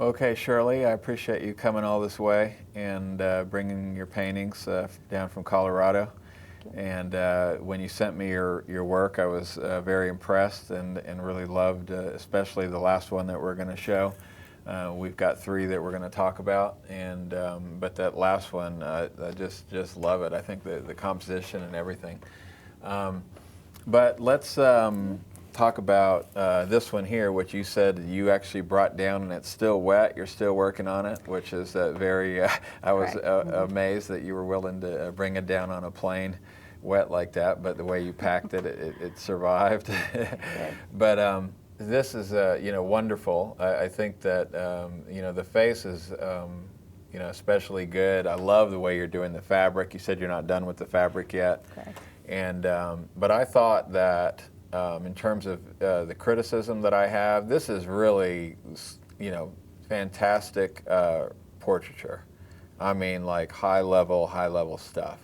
Okay, Shirley, I appreciate you coming all this way and bringing your paintings down from Colorado. And when you sent me your work, I was very impressed and really loved, especially the last one that we're going to show. We've got 3 that we're going to talk about, and but that last one, I just love it. I think the composition and everything. But let's talk about this one here, which you said you actually brought down, and it's still wet. You're still working on it, which is very. I was amazed that you were willing to bring it down on a plane, wet like that. But the way you packed it, it survived. But this is wonderful. I think that the face is especially good. I love the way you're doing the fabric. You said you're not done with the fabric yet. Correct. And but I thought that in terms of the criticism that I have, this is really fantastic portraiture. I mean, like high level stuff.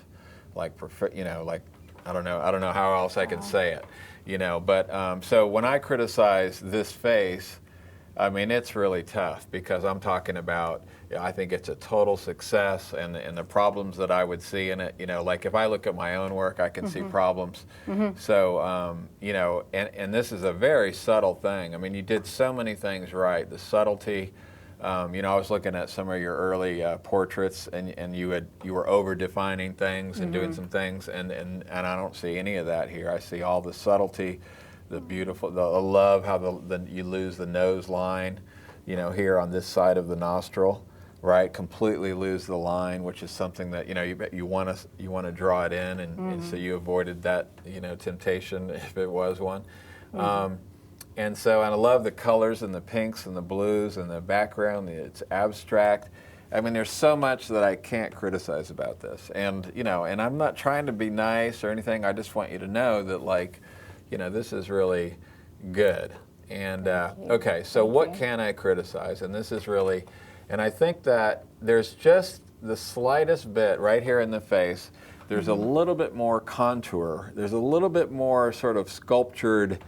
Like like I don't know how else I can say it. But so when I criticize this face, I mean, it's really tough because I'm talking about, I think it's a total success, and the problems that I would see in it, like if I look at my own work, I can see problems. So, and this is a very subtle thing. I mean, you did so many things right. The subtlety, I was looking at some of your early portraits, and you were over-defining things and doing some things, and I don't see any of that here. I see all the subtlety, the beautiful, I love how you lose the nose line, here on this side of the nostril, right? Completely lose the line, which is something that you want to draw it in, and so you avoided that temptation if it was one. And I love the colors and the pinks and the blues and the background. It's abstract. I mean, there's so much that I can't criticize about this, and and I'm not trying to be nice or anything. I just want you to know that this is really good. And okay, so what can I criticize? And this is really, and I think that there's just the slightest bit right here in the face. There's a little bit more contour. There's a little bit more sort of sculptured,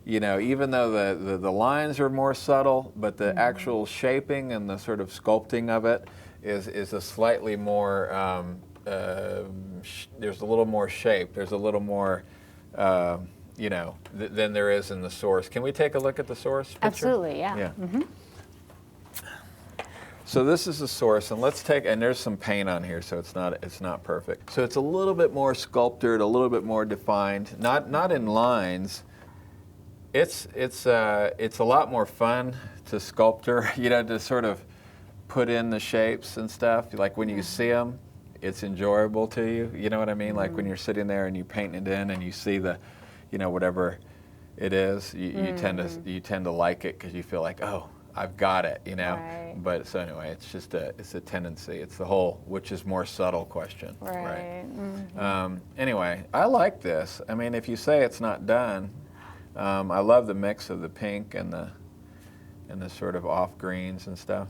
even though the lines are more subtle, but the actual shaping and the sort of sculpting of it is a slightly more, there's a little more shape. There's a little more, than there is in the source. Can we take a look at the source picture? Absolutely, yeah. Yeah. So this is the source, and and there's some paint on here, so it's not perfect. So it's a little bit more sculptured, a little bit more defined, not in lines. It's a lot more fun to sculpture, to sort of put in the shapes and stuff. Like when you see them, it's enjoyable to you. You know what I mean? Like when you're sitting there and you paint it in, and you see the, whatever it is, you tend to like it because you feel like, oh, I've got it, Right. But so anyway, it's a tendency. It's the whole, which is more subtle question. Right. Anyway, I like this. I mean, if you say it's not done, I love the mix of the pink and the sort of off greens and stuff,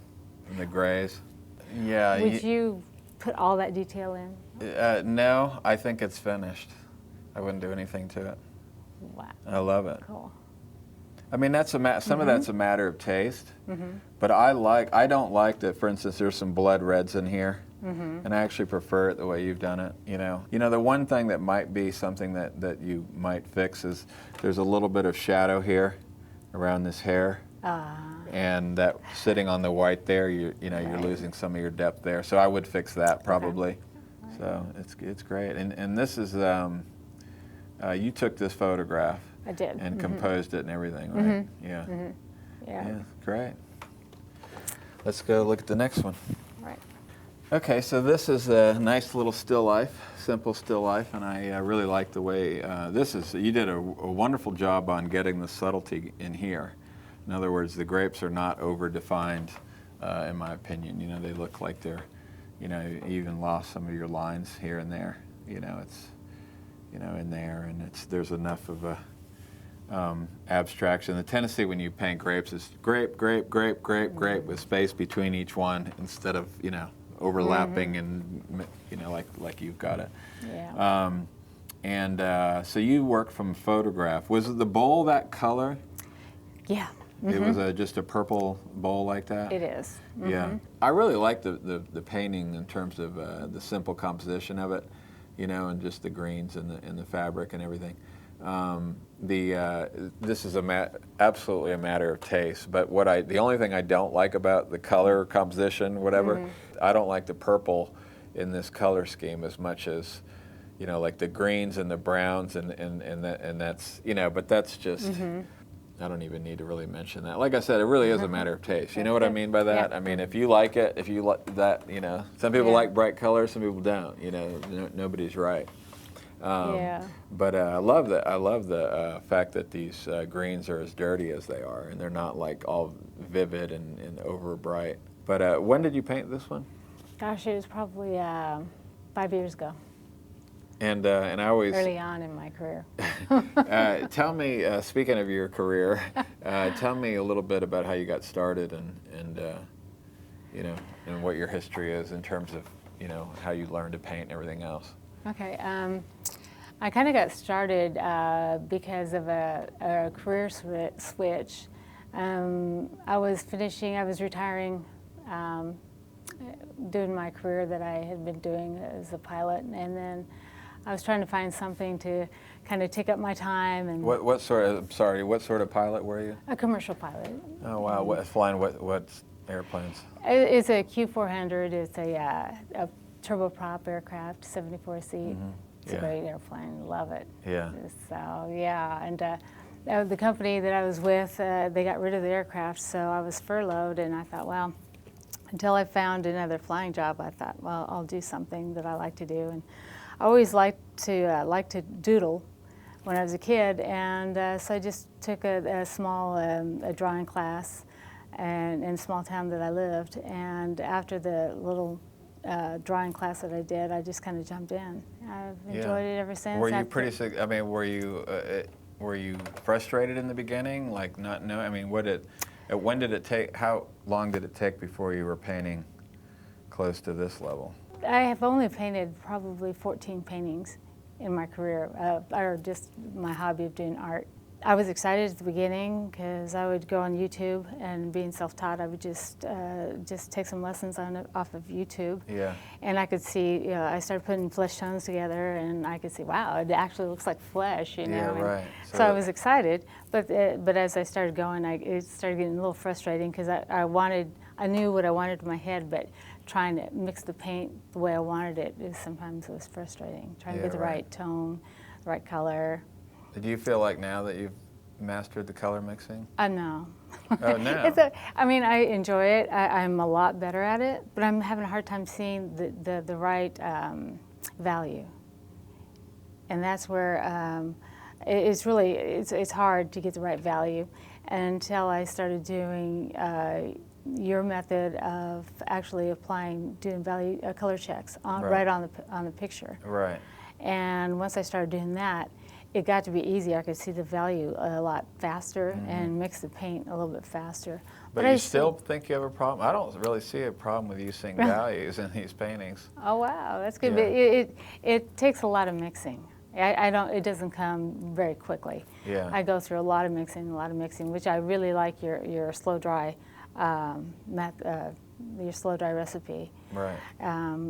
and the grays. Yeah. Would you put all that detail in? No, I think it's finished. I wouldn't do anything to it. Wow. I love it. Cool. I mean, that's some of that's a matter of taste, but I don't like that. For instance, there's some blood reds in here, and I actually prefer it the way you've done it. The one thing that might be something that you might fix is there's a little bit of shadow here around this hair, and that sitting on the white there, you're losing some of your depth there. So I would fix that probably. Okay. So it's great, and this is you took this photograph. I did. And composed it and everything, right? Yeah. Yeah. Great. Let's go look at the next one. Right. Okay, so this is a nice little still life, simple still life, and I really like the way you did a wonderful job on getting the subtlety in here. In other words, the grapes are not over-defined, in my opinion. They look like they're, you even lost some of your lines here and there. It's, in there, and there's enough of a abstraction. The tendency when you paint grapes is grape, grape, grape, grape, grape, with space between each one instead of overlapping and like you've got it. Yeah. So you work from photograph. Was the bowl that color? Yeah. It was just a purple bowl like that? It is. Yeah. I really like the painting in terms of the simple composition of it, you know, and just the greens and the fabric and everything. This is absolutely a matter of taste, but the only thing I don't like about the color composition, whatever, I don't like the purple in this color scheme as much as, you know, like the greens and the browns and that's, you know, but that's just, I don't even need to really mention that. Like I said, it really is a matter of taste. You know what I mean by that? Yeah. I mean, if you like it, if you like that, you know, some people like bright colors, some people don't, you know, nobody's right. But I love that. I love the fact that these greens are as dirty as they are, and they're not like all vivid and over bright. But when did you paint this one? Gosh, it was probably 5 years ago. And I always early on in my career. Tell me, speaking of your career, tell me a little bit about how you got started and you know, and what your history is in terms of, you know, how you learned to paint and everything else. Okay, I kind of got started because of a career switch. I was retiring, doing my career that I had been doing as a pilot, and then I was trying to find something to kind of take up my time. And what sort of pilot were you? A commercial pilot. Oh wow, flying what airplanes? It's a Q400. It's a turboprop aircraft, 74 seat. It's a great airplane. Love it. Yeah. So yeah, and the company that I was with, they got rid of the aircraft, so I was furloughed, and I thought, well, until I found another flying job, I thought, well, I'll do something that I like to do. And I always liked to doodle when I was a kid, and so I just took a small drawing class in a small town that I lived. And after the little drawing class that I did, I just kind of jumped in. I've enjoyed it ever since. Were you I mean, were you frustrated in the beginning, like not know? I mean, when did it take? How long did it take before you were painting close to this level? I have only painted probably 14 paintings in my career, or just my hobby of doing art. I was excited at the beginning because I would go on YouTube, and being self-taught, I would just take some lessons off of YouTube. Yeah. And I could see, you know, I started putting flesh tones together, and I could see, wow, it actually looks like flesh, you know. Yeah, right. So I was excited, but as I started going, it started getting a little frustrating because I knew what I wanted in my head, but trying to mix the paint the way I wanted it sometimes was frustrating. Trying to get the right tone, the right color. Do you feel like now that you've mastered the color mixing? No. Oh, no. I enjoy it. I'm a lot better at it, but I'm having a hard time seeing the right value. And that's where it's hard to get the right value until I started doing your method of actually doing value color checks right on the picture. Right. And once I started doing that, it got to be easier. I could see the value a lot faster and mix the paint a little bit faster. But you still think you have a problem? I don't really see a problem with you seeing values in these paintings. Oh wow, that's good. Yeah. But it takes a lot of mixing. It doesn't come very quickly. Yeah. I go through a lot of mixing, which I really like your slow dry your slow dry recipe. Right.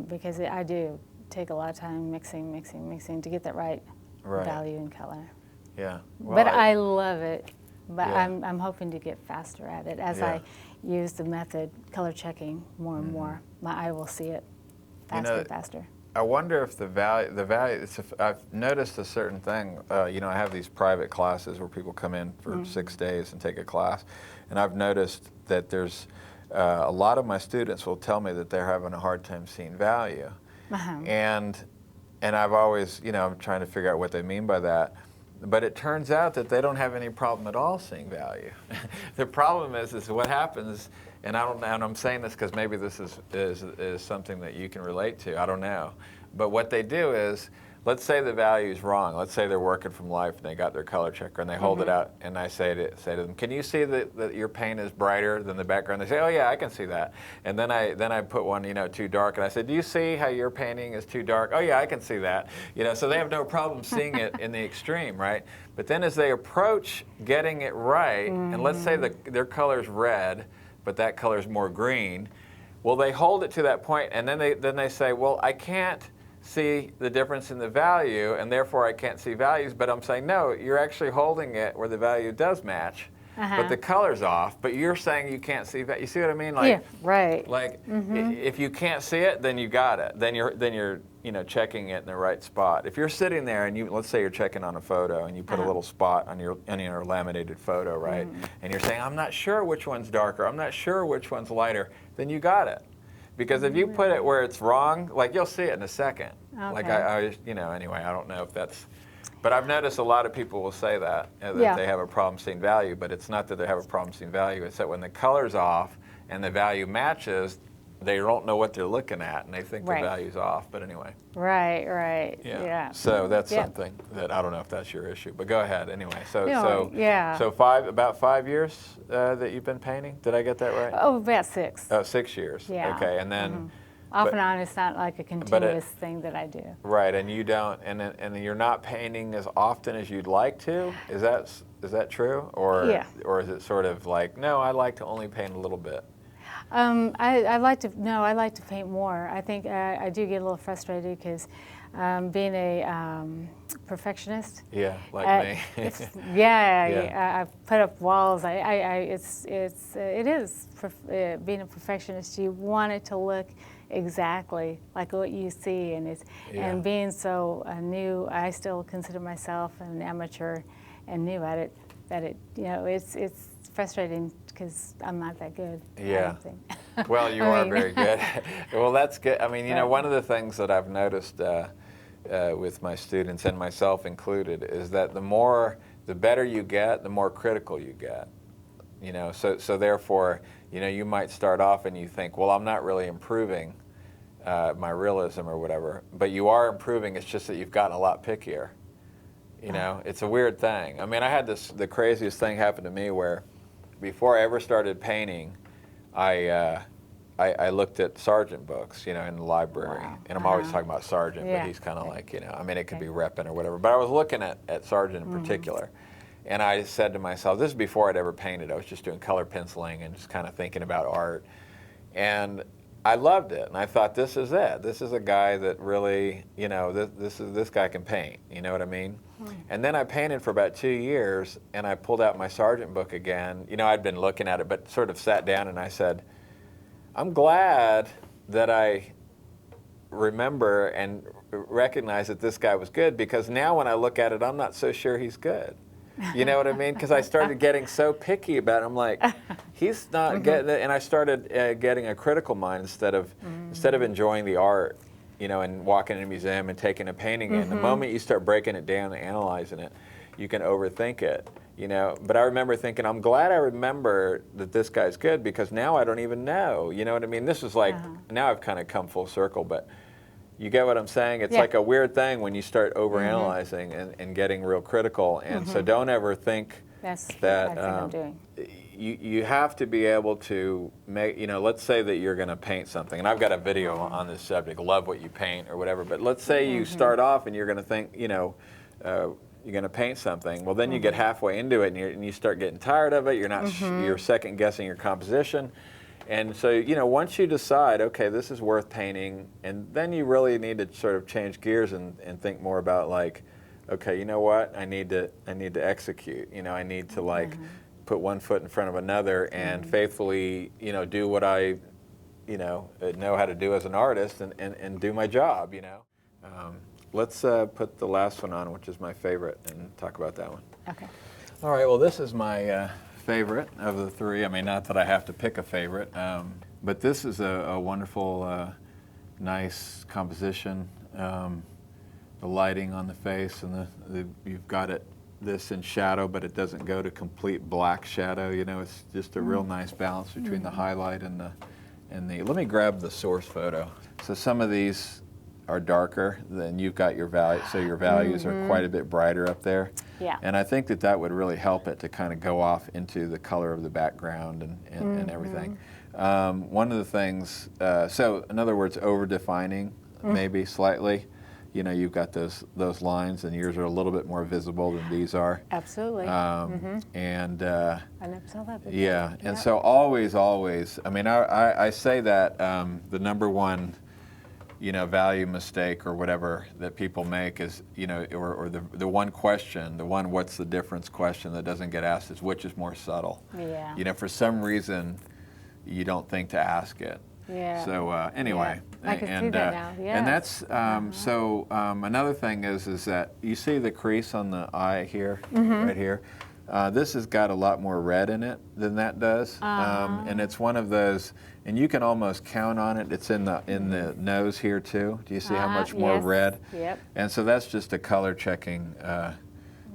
Because I do take a lot of time mixing to get that right value and color. Yeah. Well, but I love it. But I'm hoping to get faster at it as I use the method color checking more and more. My eye will see it faster and faster. I wonder if the value. I've noticed a certain thing. You know, I have these private classes where people come in for 6 days and take a class, and I've noticed that there's a lot of my students will tell me that they're having a hard time seeing value, and I've always, you know, I'm trying to figure out what they mean by that. But it turns out that they don't have any problem at all seeing value. The problem is what happens, and I'm saying this because maybe this is something that you can relate to. I don't know. But what they do is, let's say the value's wrong. Let's say they're working from life and they got their color checker and they hold it out, and I say to them, can you see that your paint is brighter than the background? They say, oh yeah, I can see that. And then I put one, too dark, and I said, do you see how your painting is too dark? Oh yeah, I can see that. So they have no problem seeing it in the extreme, right? But then as they approach getting it right, and let's say their color's red, but that color's more green, well, they hold it to that point, and then they say, well, I can't see the difference in the value, and therefore I can't see values. But I'm saying, no, you're actually holding it where the value does match, but the color's off. But you're saying you can't see that. You see what I mean? Like, yeah, right. Like, if you can't see it, then you got it. Then you're checking it in the right spot. If you're sitting there and let's say you're checking on a photo and you put a little spot on your laminated photo, right? And you're saying, I'm not sure which one's darker. I'm not sure which one's lighter. Then you got it. Because if you put it where it's wrong, like you'll see it in a second. Okay. Like anyway, I don't know if that's, but I've noticed a lot of people will say that they have a problem seeing value, but it's not that they have a problem seeing value, it's that when the color's off and the value matches, they don't know what they're looking at and they think the value's off, but anyway. Right. Yeah. So that's something that I don't know if that's your issue, but go ahead anyway. So about 5 years that you've been painting? Did I get that right? Oh, about 6. Oh, 6 years. Yeah. Okay, and then off and on, it's not like a continuous thing that I do. Right, and you don't, and you're not painting as often as you'd like to. Is that true, or is it sort of like, no, I like to only paint a little bit? I like to paint more. I think I do get a little frustrated because being a perfectionist. Yeah, like me. I put up walls. It is being a perfectionist. You want it to look exactly like what you see, and being so new, I still consider myself an amateur and new at it. It's frustrating because I'm not that good. Yeah. I don't think. Well, you are very good. Well, that's good. I mean, one of the things that I've noticed with my students and myself included is that the better you get, the more critical you get. So therefore, you might start off and you think, well, I'm not really improving my realism or whatever, but you are improving. It's just that you've gotten a lot pickier. It's a weird thing. I mean, I had the craziest thing happen to me where before I ever started painting, I looked at Sargent books, in the library. Wow. And I'm always talking about Sargent, but he's kind of like, I mean, it could be Reppin or whatever. But I was looking at Sargent in particular. And I said to myself, this is before I'd ever painted. I was just doing color penciling and just kind of thinking about art. And I loved it. And I thought, this is it. This is a guy that really, this guy can paint. You know what I mean? And then I painted for about 2 years, and I pulled out my Sargent book again. I'd been looking at it, but sort of sat down and I said, I'm glad that I remember and recognize that this guy was good, because now when I look at it, I'm not so sure he's good. You know what I mean? Because I started getting so picky about it. I'm like, he's not getting it. And I started getting a critical mind instead of enjoying the art, and walking in a museum and taking a painting in. The moment you start breaking it down and analyzing it, you can overthink it. But I remember thinking, I'm glad I remember that this guy's good, because now I don't even know. You know what I mean? This is like, now I've kind of come full circle, but you get what I'm saying? It's like a weird thing when you start overanalyzing and getting real critical. And so don't ever think that I'm doing. You have to be able to make, let's say that you're going to paint something. And I've got a video on this subject, love what you paint or whatever. But let's say you start off and you're going to think, you're going to paint something. Well, then you get halfway into it and you start getting tired of it. You're not, you're second guessing your composition. And so, once you decide, okay, this is worth painting, and then you really need to sort of change gears and think more about, like, okay, you know what? I need to execute. I need to put one foot in front of another and faithfully, do what I, know how to do as an artist and do my job. Let's put the last one on, which is my favorite, and talk about that one. Okay. All right. Well, this is my favorite of the three. I mean, not that I have to pick a favorite, but this is a wonderful, nice composition. The lighting on the face, and you've got this in shadow, but it doesn't go to complete black shadow. It's just a real nice balance between the highlight and the. Let me grab the source photo. So some of these are darker, then you've got your value, so your values are quite a bit brighter up there. Yeah. And I think that that would really help it to kind of go off into the color of the background and everything. One of the things, so in other words, over-defining maybe slightly. You know, you've got those lines, and yours are a little bit more visible than these are. Absolutely. And I never saw that before. yeah, and so always, I mean, I say that the number one, you know, value mistake or whatever that people make is, you know, or the one question, the one what's the difference question that doesn't get asked is which is more subtle. Yeah. You know, for some reason, you don't think to ask it. Yeah. So anyway, I can see that now. Yes. and that's so another thing is that you see the crease on the eye here, right here. This has got a lot more red in it than that does, and it's one of those. And you can almost count on it. It's in the nose here too. Do you see how much more red? Yep. And so that's just a color checking,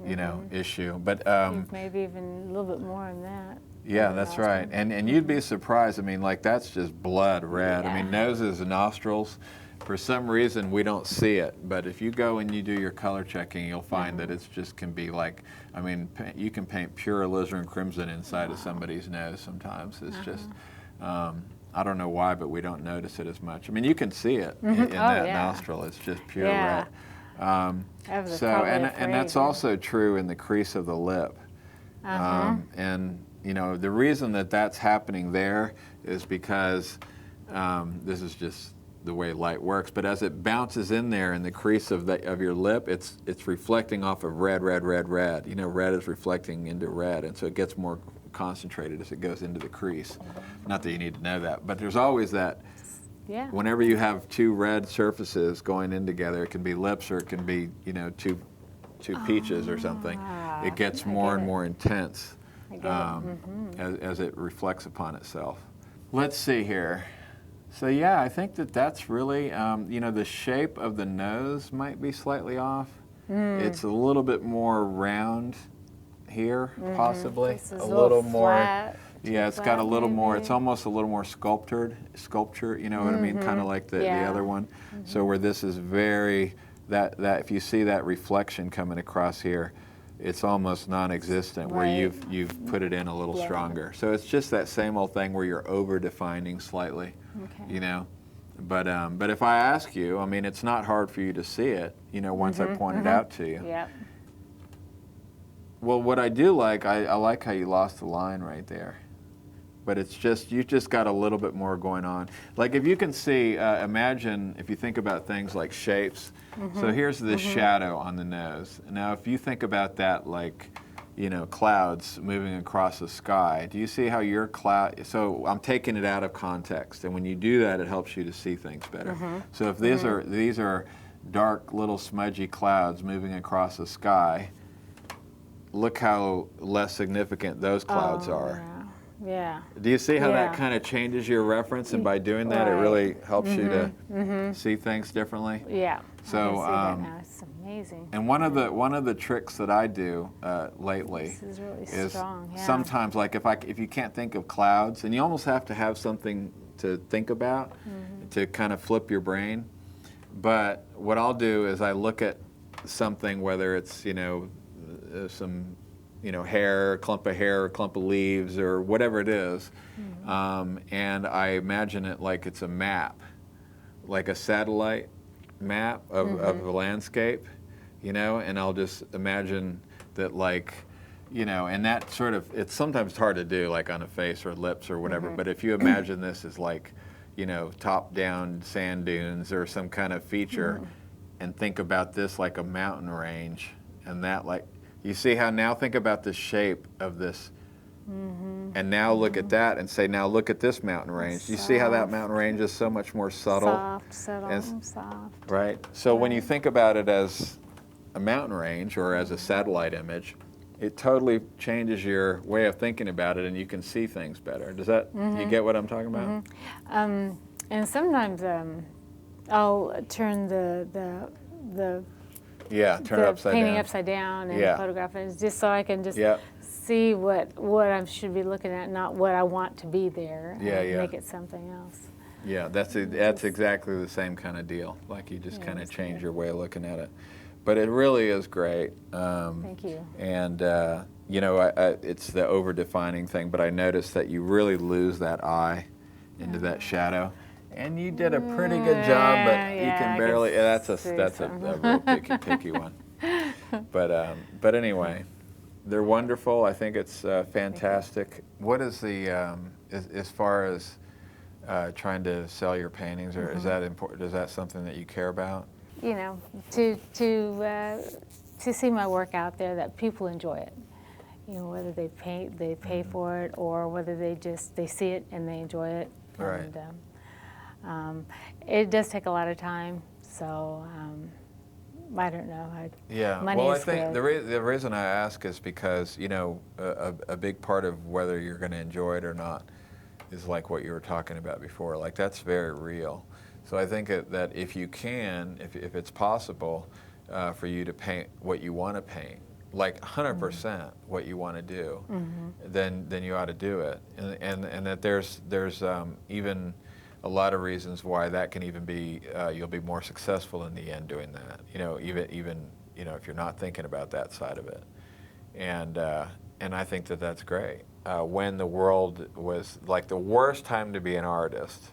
you know, issue. But maybe even a little bit more than that. yeah, that's right. And you'd be surprised. I mean, like that's just blood red. I mean, Yeah. noses and nostrils, for some reason we don't see it. But if you go and you do your color checking, you'll find that it's just can be like, I mean, you can paint pure alizarin crimson inside of somebody's nose sometimes. It's just, I don't know why, but we don't notice it as much. I mean, you can see it in that nostril. It's just pure red. So, and that's also true in the crease of the lip. And you know, the reason that that's happening there is because this is just the way light works. But as it bounces in there in the crease of your lip, it's reflecting off of red. You know, red is reflecting into red, and so it gets more concentrated as it goes into the crease. Not that you need to know that, but there's always that. Yeah. Whenever you have two red surfaces going in together, it can be lips or it can be, you know, two peaches or something. It gets more and more intense as it reflects upon itself. Let's see here. So yeah, I think that that's really, you know, the shape of the nose might be slightly off. It's a little bit more round here, possibly. This is a little more. flat, Yeah, it's got a little more. It's almost a little more sculpture. You know what I mean? Kind of like the other one. So where this is very that if you see that reflection coming across here, it's almost non-existent. Where you've put it in a little stronger. So it's just that same old thing where you're over-defining slightly. Okay. You know, but if I ask you, I mean, it's not hard for you to see it. You know, once I point it out to you. Yep. Well, what I do like, I like how you lost the line right there. But it's just, you just got a little bit more going on. Like if you can see, imagine if you think about things like shapes. So here's this shadow on the nose. Now if you think about that like, you know, clouds moving across the sky, do you see how your cloud, so I'm taking it out of context. And when you do that, it helps you to see things better. So if these are dark little smudgy clouds moving across the sky, look how less significant those clouds are. Yeah. Do you see how that kind of changes your reference, and by doing that, it really helps you to see things differently? Yeah. So, I can see that now. It's amazing. And one of the tricks that I do lately This is really is strong. Yeah. sometimes, like if you can't think of clouds, and you almost have to have something to think about to kind of flip your brain. But what I'll do is I look at something, whether it's, you know, some, you know, hair, a clump of hair, a clump of leaves, or whatever it is, and I imagine it like it's a map, like a satellite map of a landscape, you know, and I'll just imagine that, like, you know, and that sort of, it's sometimes hard to do, like on a face or lips or whatever, but if you imagine this as like, you know, top-down sand dunes or some kind of feature, and think about this like a mountain range, and that like, you see how now think about the shape of this, and now look at that and say, now look at this mountain range. You see how that mountain range is so much more subtle? Soft. Right? So when you think about it as a mountain range or as a satellite image, it totally changes your way of thinking about it, and you can see things better. Does that, you get what I'm talking about? And sometimes I'll turn the turn it upside painting down. upside down and photograph it, just so I can just see what I should be looking at, not what I want to be there. And make it something else. Yeah, that's exactly the same kind of deal. Like you just kind of change your way of looking at it. But it really is great. Thank you. And you know, it's the over-defining thing. But I noticed that you really lose that eye into that shadow, and you did a pretty good job. But you can barely. That's a real picky one. But anyway, they're wonderful. I think it's fantastic. What is the as far as trying to sell your paintings, or is that important? Is that something that you care about? You know, to see my work out there, that people enjoy it. You know, whether they pay for it, or whether they see it and they enjoy it. Right. And it does take a lot of time, so I don't know. Money well, I is think good. the reason I ask is because, you know, a big part of whether you're going to enjoy it or not is like what you were talking about before. Like, that's very real. So I think that if you can, if it's possible for you to paint what you want to paint, like 100% what you want to do, then you ought to do it. And that there's even a lot of reasons why that can even be, you'll be more successful in the end doing that. You know, even you know, if you're not thinking about that side of it. And I think that that's great. When the world was like the worst time to be an artist,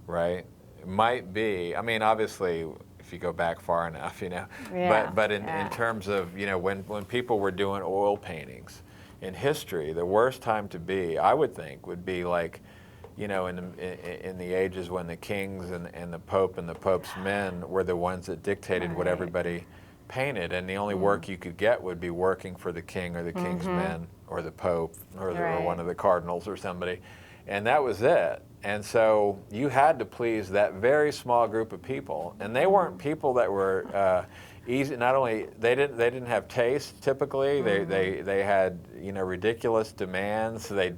right? It might be, I mean, obviously, if you go back far enough, you know, but in terms of, you know, when people were doing oil paintings in history, the worst time to be, I would think, would be like, you know, in the ages when the kings and the Pope and the Pope's men were the ones that dictated what everybody painted, and the only work you could get would be working for the king or the king's men or the Pope or one of the cardinals or somebody, and that was it. And so you had to please that very small group of people, and they weren't people that were easy. Not only they didn't have taste typically. They had, you know, ridiculous demands. They'd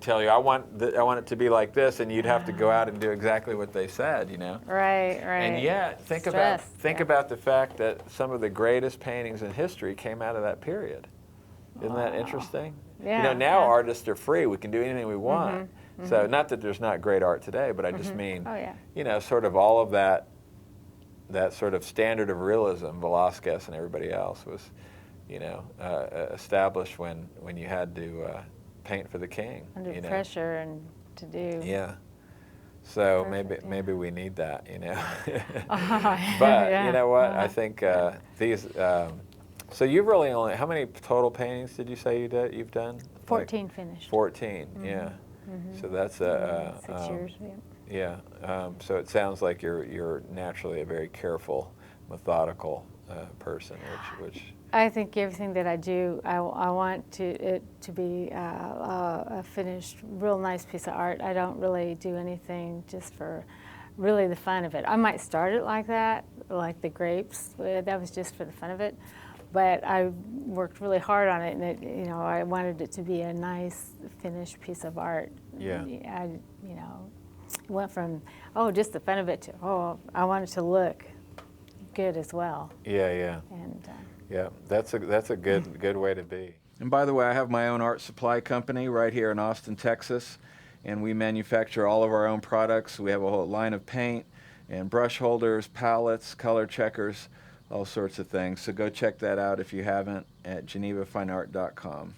tell you, I want it to be like this, and you'd have to go out and do exactly what they said, you know. Right. And yet, think about the fact that some of the greatest paintings in history came out of that period. Isn't that interesting? Yeah. You know, now artists are free. We can do anything we want. So not that there's not great art today, but I just mean, you know, sort of all of that sort of standard of realism, Velázquez and everybody else was, you know, established when you had to paint for the king. Under you know? pressure and to do. Yeah. So maybe we need that, you know. But you know what? I think these. So you've really only, how many total paintings did you say you've done? 14 finished. 14. Yeah. So that's 6 years. Yeah. So it sounds like you're naturally a very careful, methodical person, which. I think everything that I do, I want it to be a finished, real nice piece of art. I don't really do anything just for really the fun of it. I might start it like that, like the grapes. That was just for the fun of it. But I worked really hard on it, and you know, I wanted it to be a nice, finished piece of art. Yeah. You know, went from just the fun of it to I want it to look good as well. Yeah. And yeah, that's a good way to be. And by the way, I have my own art supply company right here in Austin, Texas, and we manufacture all of our own products. We have a whole line of paint and brush holders, palettes, color checkers, all sorts of things. So go check that out if you haven't at genevafineart.com.